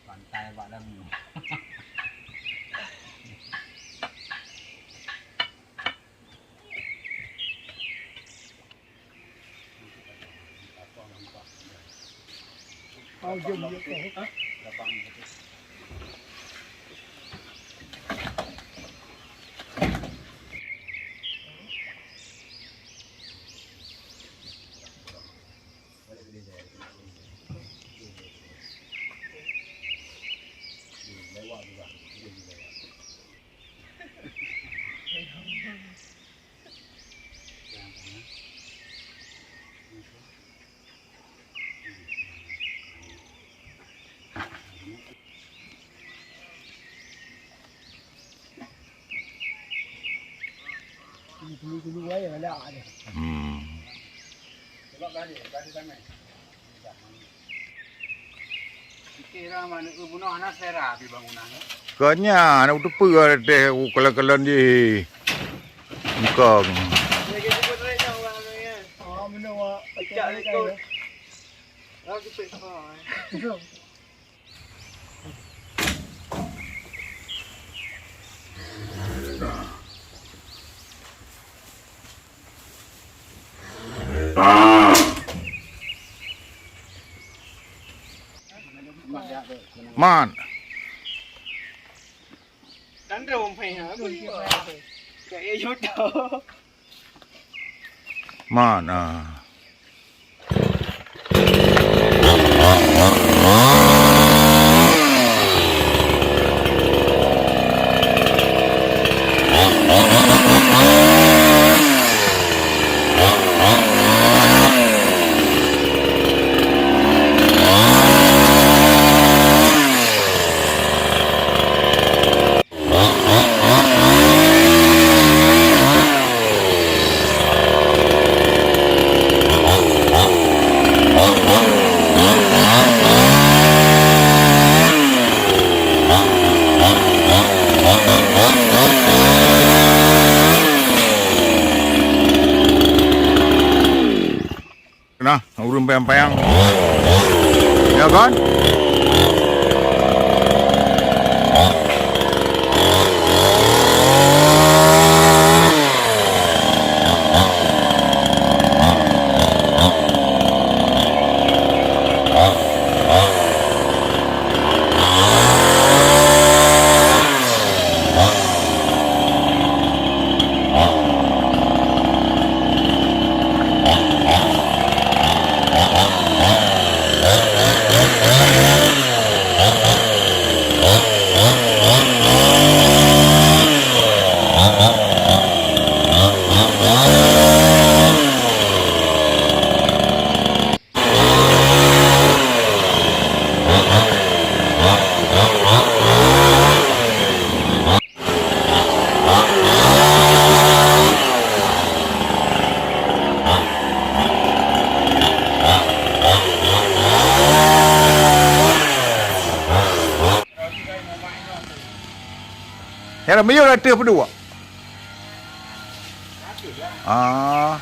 Pantai Balang. Ao dừng vậy kìa. Dulu aja ada ada. Kira mana bunuh anak sera di bangunannya. Kanya nak utup ada teh kalau di muka. Oh, mana wa Pecah itu. Lagi pecah. Man. Đánh rùm phải hả? Chạy vô trời. Man Nah, urun payang-payang. Ya kan? Era meio dah ter berdua. Ah.